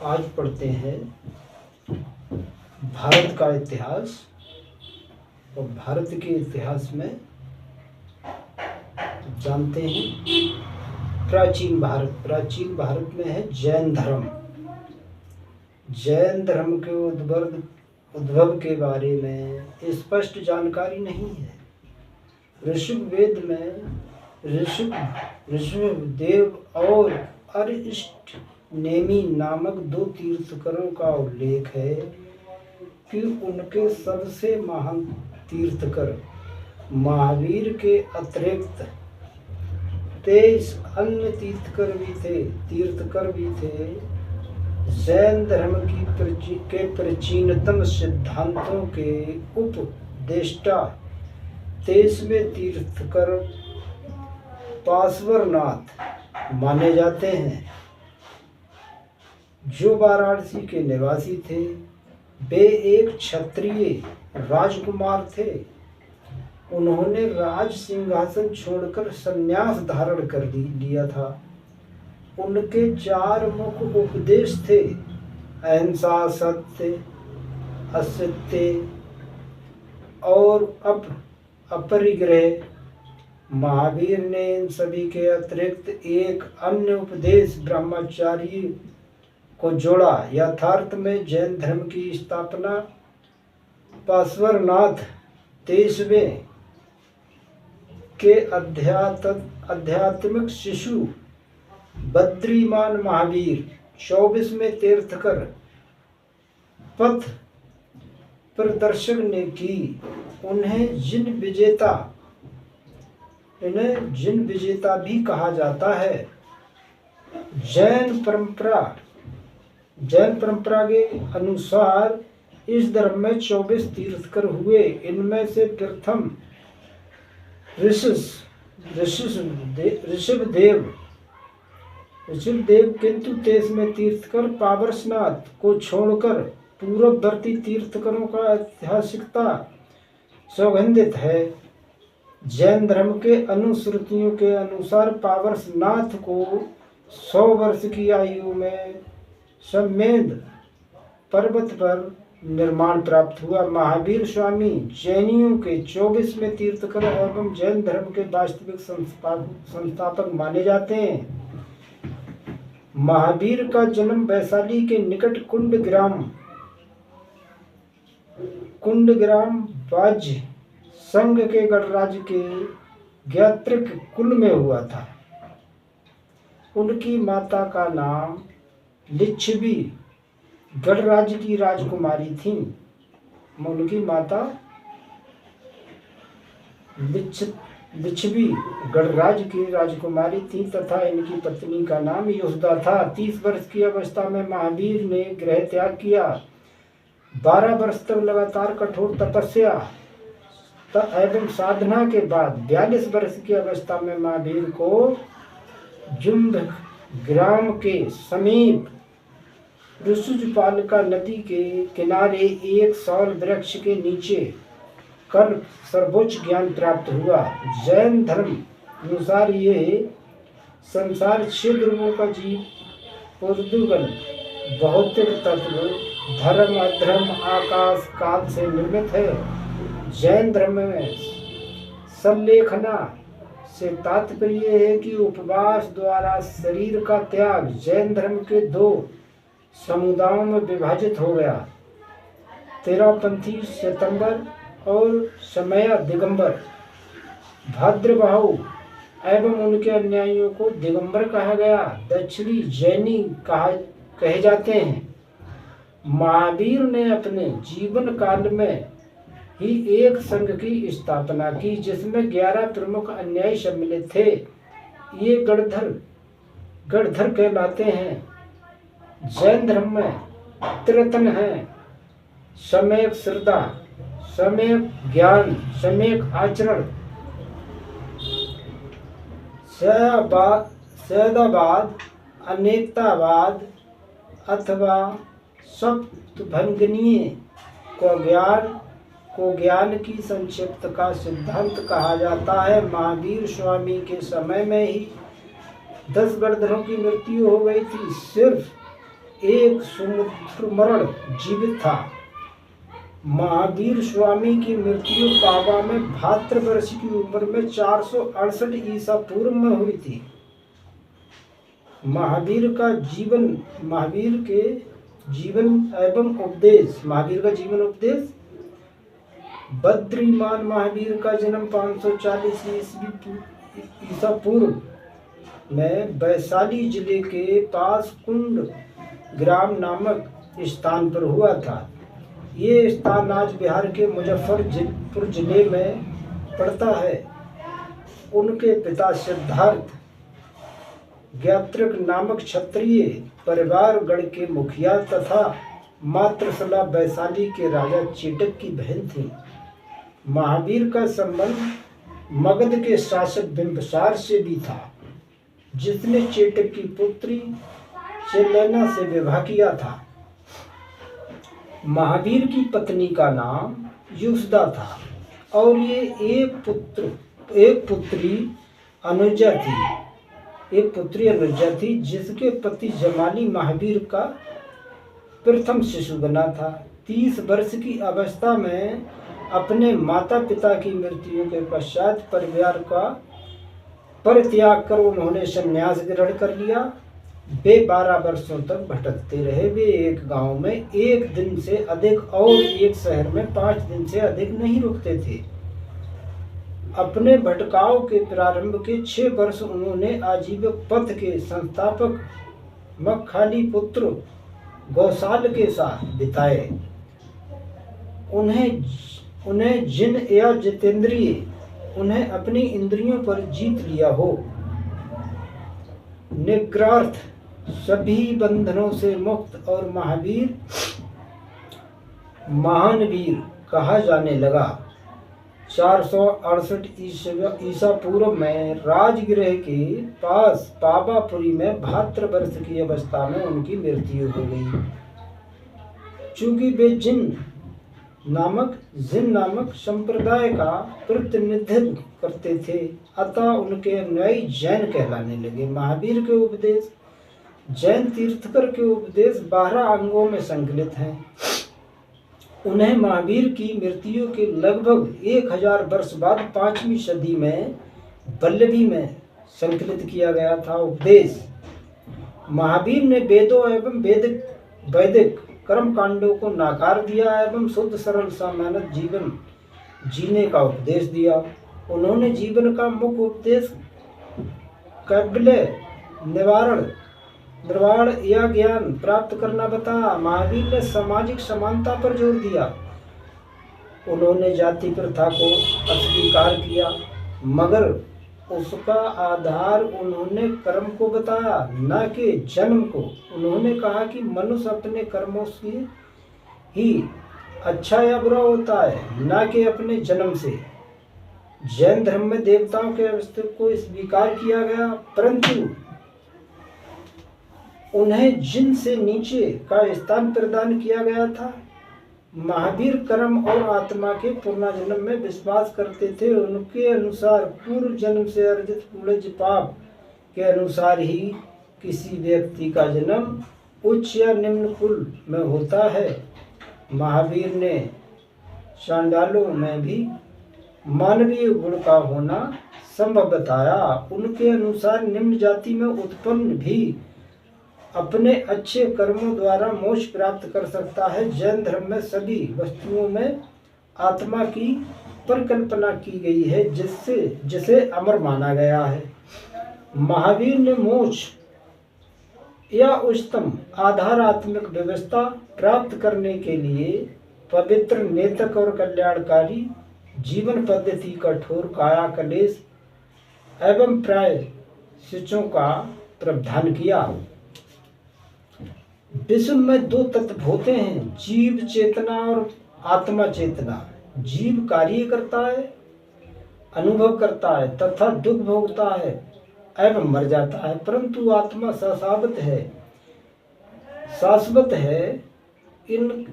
आज पढ़ते हैं भारत का इतिहास। और भारत के इतिहास में जानते हैं प्राचीन भारत में है जैन धर्म। जैन धर्म के उद्भव के बारे में स्पष्ट जानकारी नहीं है। ऋषभवेद में ऋषभदेव और अरिष्ट नेमी नामक दो तीर्थकरों का उल्लेख है कि उनके सबसे महान तीर्थकर महावीर के अतिरिक्त 23 अन्य तीर्थकर भी थे। जैन धर्म के प्राचीनतम सिद्धांतों के उपदेष्टा 23वें तीर्थकर पार्श्वनाथ माने जाते हैं, जो वाराणसी के निवासी थे। वे एक क्षत्रिय राजकुमार थे। उन्होंने राज सिंहासन छोड़कर संन्यास धारण कर लिया था। उनके 4 मुख्य उपदेश थे: अहिंसा, सत्य, असत्य और अपरिग्रह। महावीर ने इन सभी के अतिरिक्त एक अन्य उपदेश ब्रह्मचार्य को जोड़ा। यथार्थ में जैन धर्म की स्थापना पार्श्वनाथ 23वें के आध्यात्मिक शिशु बद्रीमान महावीर 24वें तीर्थकर पथ प्रदर्शक ने की। इन्हें जिन विजेता भी कहा जाता है। जैन परंपरा के अनुसार इस धर्म में 24 तीर्थकर हुए। इनमें से प्रथम ऋषभदेव, किंतु 23वें तीर्थकर पार्श्वनाथ को छोड़कर पूर्ववर्ती तीर्थकरों का ऐतिहासिकता सौगंधित है। जैन धर्म के अनुश्रुतियों के अनुसार पार्श्वनाथ को 100 वर्ष की आयु में समेध पर्वत पर निर्माण प्राप्त हुआ। महावीर स्वामी जैनियों के 24वें तीर्थकर एवं जैन धर्म के वास्तविक संस्थापक माने जाते हैं। महावीर का जन्म वैशाली के निकट कुंडग्राम राज्य संघ के गणराज के ज्ञात्रिक कुल में हुआ था। उनकी माता का नाम लिच्छवी गणराज्य की राजकुमारी थी। उनकी माता लिच्छवी गणराज्य की राजकुमारी थी तथा इनकी पत्नी का नाम योशदा था। 30 वर्ष की अवस्था में महावीर ने गृह त्याग किया। 12 वर्ष तक लगातार कठोर तपस्या एवं साधना के बाद 42 वर्ष की अवस्था में महावीर को जुम्ब ग्राम के समीप ऋषुजपालिका नदी के किनारे एक साल वृक्ष के नीचे कल सर्वोच्च ज्ञान प्राप्त हुआ। जैन धर्म अनुसार ये संसार 6 ध्रुवों का जीव पोर्तुगल भौतिक तत्व धर्म, अधर्म, आकाश, काल से निर्मित है। जैन धर्म में संलेखना से तात्पर्य है कि उपवास द्वारा शरीर का त्याग। जैन धर्म के 2 समुदायों में विभाजित हो गया: तेरापंथी श्वेतांबर और शमया दिगंबर। भाद्रबाहु एवं उनके अनुयायियों को दिगंबर कहा गया। दक्षिणी जैनी कहे जाते हैं। महावीर ने अपने जीवन काल में ही एक संघ की स्थापना की जिसमें 11 प्रमुख अनुयायी सम्मिलित थे। ये गणधर कहलाते हैं। जैन धर्म में त्रिरत्न हैं: सम्यक श्रद्धा, सम्यक ज्ञान, सम्यक आचरण, सैदाबाद, अनेकतावाद अथवा सप्तभंगनीय को ज्ञान की संक्षिप्त का सिद्धांत कहा जाता है। महावीर स्वामी के समय में ही 10 गणधरों की मृत्यु हो गई थी। सिर्फ एक समुद्रमरण जीवित था। महावीर स्वामी की मृत्यु पाबा में 72 वर्ष की उम्र में 468 ईसा पूर्व में हुई थी। महावीर के जीवन एवं उपदेश। महावीर का जीवन उपदेश। बद्रीमान महावीर का जन्म 540 ईसा पूर्व में वैशाली जिले के पास कुंड ग्राम नामक स्थान पर हुआ था। ये स्थान आज बिहार के मुजफ्फरपुर जिले में पड़ता है। उनके पिता सिद्धार्थ ज्ञात्रक नामक क्षत्रिय परिवार गण के मुखिया तथा मातृशला वैशाली के राजा चेटक की बहन थी। महावीर का संबंध मगध के शासक बिंबिसार से भी था, जिसने चेटक की पुत्री चेलेना से विवाह किया था। महावीर की पत्नी का नाम युसदा था और ये एक पुत्री अनुजा थी, जिसके पति जमाली महावीर का प्रथम शिशु बना था। 30 वर्ष की अवस्था में अपने माता पिता की मृत्यु के पश्चात परिवार का परित्याग कर उन्होंने संन्यास ग्रहण कर लिया। वे 12 वर्षों तक भटकते रहे। वे एक गांव में 1 दिन से अधिक और एक शहर में 5 दिन से अधिक नहीं रुकते थे। अपने भटकाव के प्रारंभ के 6 वर्ष उन्होंने आजीविक पथ के संस्थापक मखखाली पुत्र गौसाल के साथ बिताए। उन्हें जिन या जितेंद्रिय उन्हें अपनी इंद्रियों पर जीत लिया हो, निग्रहार्थ सभी बंधनों से मुक्त और महान वीर कहा जाने लगा। 468 ईसा पूर्व में राजगृह के पास पावापुरी में 72 वर्ष की अवस्था में उनकी मृत्यु हो गई। चूंकि वे जिन नामक संप्रदाय का प्रतिनिधित्व करते थे, अतः उनके अनुयायी जैन कहलाने लगे। महावीर के उपदेश। जैन तीर्थकर के उपदेश 12 अंगों में संकलित हैं। उन्हें महावीर की मृत्यु के लगभग 1000 वर्ष बाद 5वीं सदी में वल्लभी में संकलित किया गया था। उपदेश। महावीर ने वेदों एवं वैदिक कर्म कांडों को नकार दिया एवं शुद्ध सरल सामान्य जीवन जीने का उपदेश दिया। उन्होंने जीवन का मुख्य उपदेश कैवल्य, निर्वाण या ज्ञान प्राप्त करना बताया। महावीर ने सामाजिक समानता पर जोर दिया। उन्होंने जाति प्रथा को अस्वीकार किया, मगर उसका आधार उन्होंने कर्म को बताया, न कि जन्म को। उन्होंने कहा कि मनुष्य अपने कर्मों से ही अच्छा या बुरा होता है, न कि अपने जन्म से। जैन धर्म में देवताओं के अस्तित्व को स्वीकार किया गया, परंतु उन्हें जिन से नीचे का स्थान प्रदान किया गया था। महावीर कर्म और आत्मा के पुनर्जन्म में विश्वास करते थे। उनके अनुसार पूर्व जन्म से अर्जित पुण्य पाप के अनुसार ही किसी व्यक्ति का जन्म उच्च या निम्न कुल में होता है। महावीर ने चांडालों में भी मानवीय गुण का होना संभव बताया। उनके अनुसार निम्न जाति में उत्पन्न भी अपने अच्छे कर्मों द्वारा मोक्ष प्राप्त कर सकता है। जैन धर्म में सभी वस्तुओं में आत्मा की परिकल्पना की गई है, जिसे अमर माना गया है। महावीर ने मोक्ष या उच्चतम आधारात्मक व्यवस्था प्राप्त करने के लिए पवित्र, नेतक और कल्याणकारी जीवन पद्धति, कठोर काया क्लेश एवं प्रायश्चितों का प्रावधान किया। विश्व में 2 तत्व होते हैं, जीव चेतना और आत्मा चेतना। जीव कार्य करता है, अनुभव करता है तथा दुख भोगता है एवं मर जाता है, परंतु आत्मा शाश्वत है।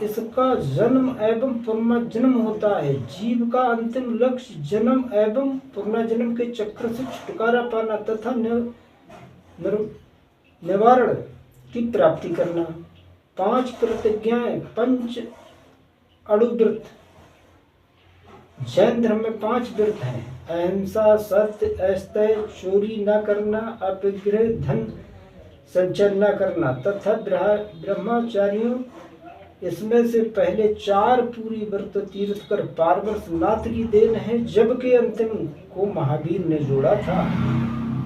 इसका जन्म एवं पुनर्जन्म होता है। जीव का अंतिम लक्ष्य जन्म एवं पुनर्जन्म के चक्र से छुटकारा पाना तथा निवारण की प्राप्ति करना। 5 प्रतिज्ञाएं, पंच अणुव्रत। जैन धर्म में 5 व्रत हैं। अहिंसा, सत्य, अस्तेय, चोरी न करना, अपविग्रह, धन संचय न करना तथा ब्रह्मचारियों। इसमें से पहले 4 पूरी व्रत तीर्थकर पार्वतनाथ की देन है, जबकि अंतिम को महावीर ने जोड़ा था।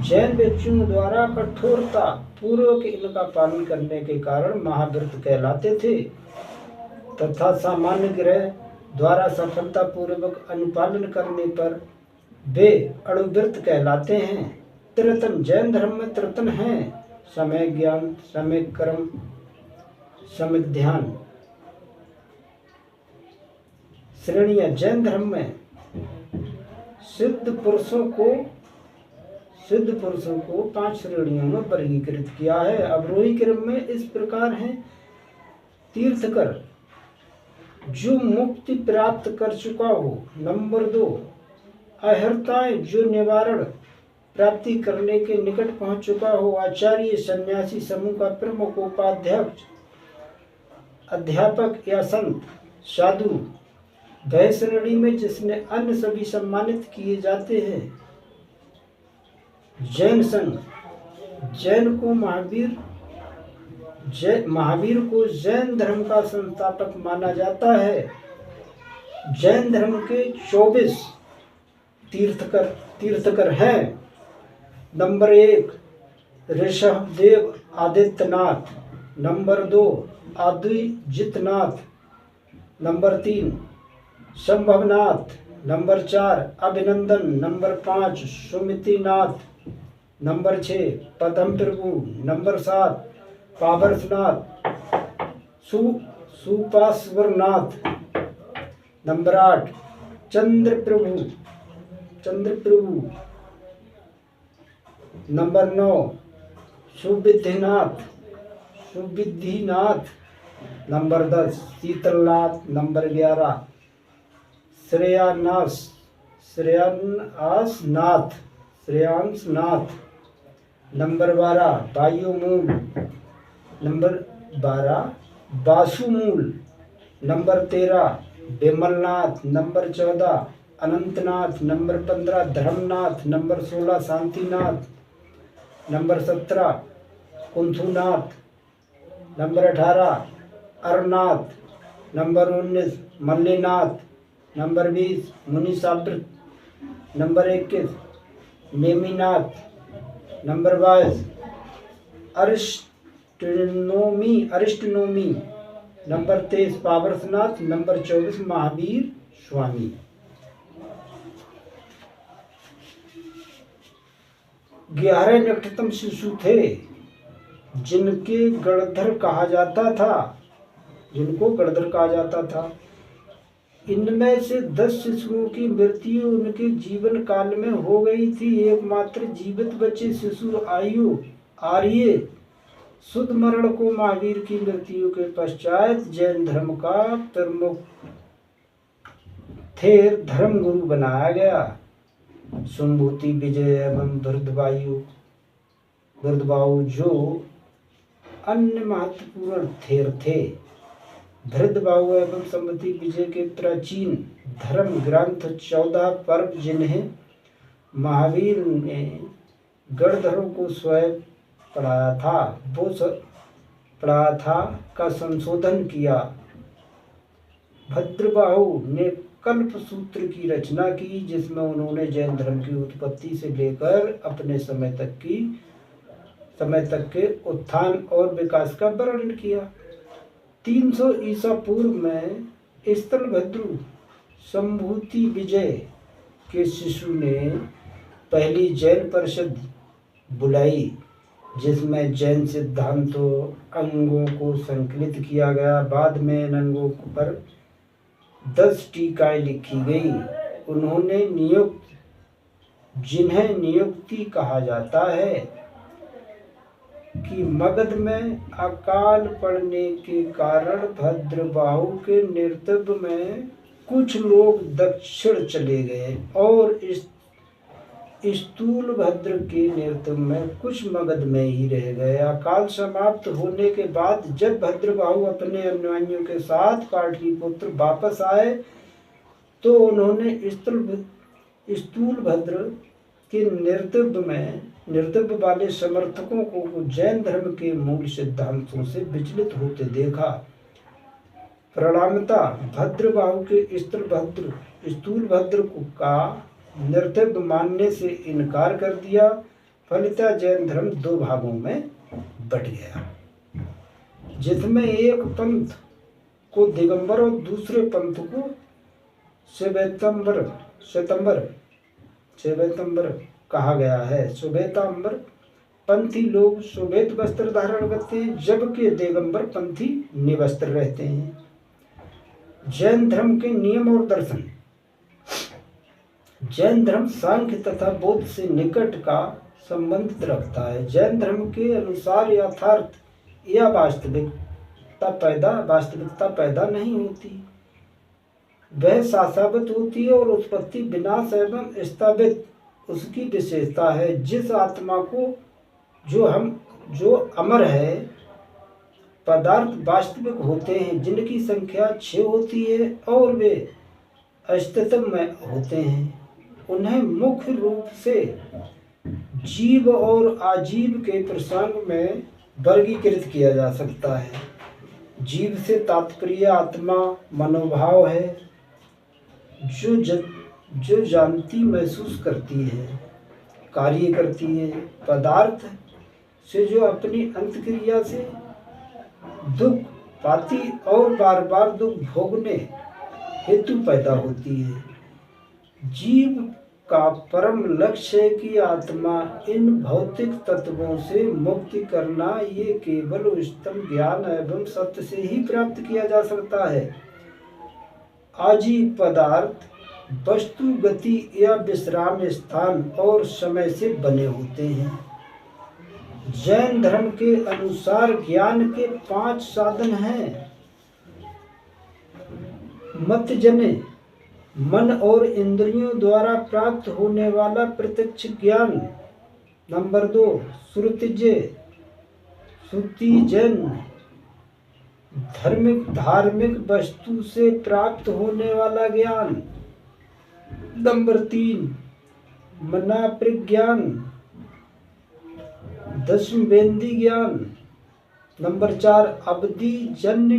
जैन व्यक्तियों द्वारा कठोरता पूर्वक इनका पालन करने के कारण महाव्रत कहलाते थे तथा सामान्य ग्रह द्वारा सफलता पूर्वक अनुपालन करने पर वे अणुव्रत कहलाते हैं। त्रितन, जैन धर्म में त्रितन हैं: समय ज्ञान, समय कर्म, समय ध्यान। श्रेणियां, जैन धर्म में सिद्ध पुरुषों को 5 श्रेणियों में वर्गीकृत किया है। अवरोही क्रम में इस प्रकार है: तीर्थकर, जो मुक्ति प्राप्त कर चुका हो। नंबर 2, अहर्ताएं, जो निवारण प्राप्ति करने के निकट पहुंच चुका हो। आचार्य, सन्यासी समूह का प्रमुख उपाध्यक्ष, अध्यापक या संत। साधु, वह श्रेणी में जिसने अन्य सभी सम्मानित किए जाते हैं। जैन संघ, जैन को महावीर को जैन धर्म का संस्थापक माना जाता है। जैन धर्म के 24 तीर्थकर हैं। Number 1, Rishabhdev Adityanath. Number 2, Adijitnath. Number 3, Sambhavnath. Number 4, Abhinandan. Number 5, Sumitinath. Number 6, Padma Prabhu. Number 7, Pawarsnath, Suparshvanath. Number 8, Chandra Prabhu. Number 9, Suvidhinath. Number 10, Shitalnath. Number 11, Shreyansnath. Number 12, Vayumul. Number 12, Vasumul. Number 13, Vimalnath. Number 14, Anantnath. Number 15, Dharmnath. Number 16, Shantinath. Number 17, Kunthunath. Number 18, Arnath. Number 19, Mallinath. Number 20, मुनिसाव्रत। Number 21, Neminath. Number 22, Arishtanomi. Number 23, Pawarsnath. Number 24, Mahavir Swami. 11 निकटतम शिशु थे जिनको गणधर कहा जाता था। इनमें से 10 शिशुओं की मृत्यु उनके जीवन काल में हो गई थी। एकमात्र जीवित बचे शिशु आर्य शुद्ध मरण को महावीर की मृत्यु के पश्चात जैन धर्म का प्रमुख धर्म गुरु बनाया गया। सुम्भूति, विजय एवं भृदबाहु जो अन्य महत्वपूर्ण थे। भृदबाहु एवं सुम्भूति विजय के प्राचीन धर्म ग्रंथ 14 पर्व जिन्हें महावीर ने गणधरों को स्वयं पढ़ाया था का संशोधन किया। भद्रबाहु ने कल्प सूत्र की रचना की, जिसमें उन्होंने जैन धर्म की उत्पत्ति से लेकर अपने समय तक के उत्थान और विकास का वर्णन किया। 300 ईसा पूर्व में स्थलभद्रु संभूति विजय के शिशु ने पहली जैन परिषद बुलाई, जिसमें जैन सिद्धांतों अंगों को संकलित किया गया। बाद में इन अंगों पर 10 टीकाएं लिखी गई। उन्होंने जिन्हें नियुक्ति कहा जाता है कि मगध में अकाल पड़ने के कारण भद्रबाहु के नेतृत्व में कुछ लोग दक्षिण चले गए और स्थूल भद्र के नृत्य में कुछ मगध में ही रह गए। अकाल समाप्त होने के बाद जब भद्रबाहु अपने अनुयायियों के साथ पाटलिपुत्र वापस आए तो उन्होंने स्थूल भद्र के नृत्य वाले समर्थकों को जैन धर्म के मूल सिद्धांतों से विचलित होते देखा। परिणामतः भद्रबाहु के स्थूल भद्र का नृत्य मानने से इनकार कर दिया। फलितः जैन धर्म दो भागों में बट गया, जिसमें एक पंथ को दिगंबर और दूसरे पंथ को श्वेतांबर कहा गया है। श्वेतांबर पंथी लोग श्वेत वस्त्र धारण करते हैं, जबकि दिगंबर पंथी निवस्त्र रहते हैं। जैन धर्म के नियम और दर्शन। जैन धर्म सांख्य तथा बौद्ध से निकट का संबंध रखता है। जैन धर्म के अनुसार यथार्थ या वास्तविकता पैदा नहीं होती, वह शाश्वत होती है और उत्पत्ति विनाश एवं स्थापित उसकी विशेषता है। जिस आत्मा को जो अमर है, पदार्थ वास्तविक होते हैं जिनकी संख्या 6 होती है और वे अस्तित्व में होते हैं, उन्हें मुख्य रूप से जीव और आजीव के प्रसंग में वर्गीकृत किया जा सकता है। जीव से तात्पर्य आत्मा मनोभाव है, जो जानती महसूस करती है, कार्य करती है। पदार्थ से जो अपनी अंतक्रिया से दुख पाती और बार बार दुख भोगने हेतु पैदा होती है। जीव का परम लक्ष्य है कि आत्मा इन भौतिक तत्वों से मुक्ति करना। ये केवल उच्चतम ज्ञान एवं सत्य से ही प्राप्त किया जा सकता है। आजीव पदार्थ वस्तु, गति या विश्राम स्थान और समय से बने होते हैं। जैन धर्म के अनुसार ज्ञान के 5 साधन हैं। मतजने, मन और इंद्रियों द्वारा प्राप्त होने वाला प्रत्यक्ष ज्ञान। नंबर 2, श्रुतिजन, धार्मिक वस्तु से प्राप्त होने वाला ज्ञान। नंबर 3, मनाप्रज्ञान, दशमेंद्रिय ज्ञान। नंबर 4, अवधि जन्य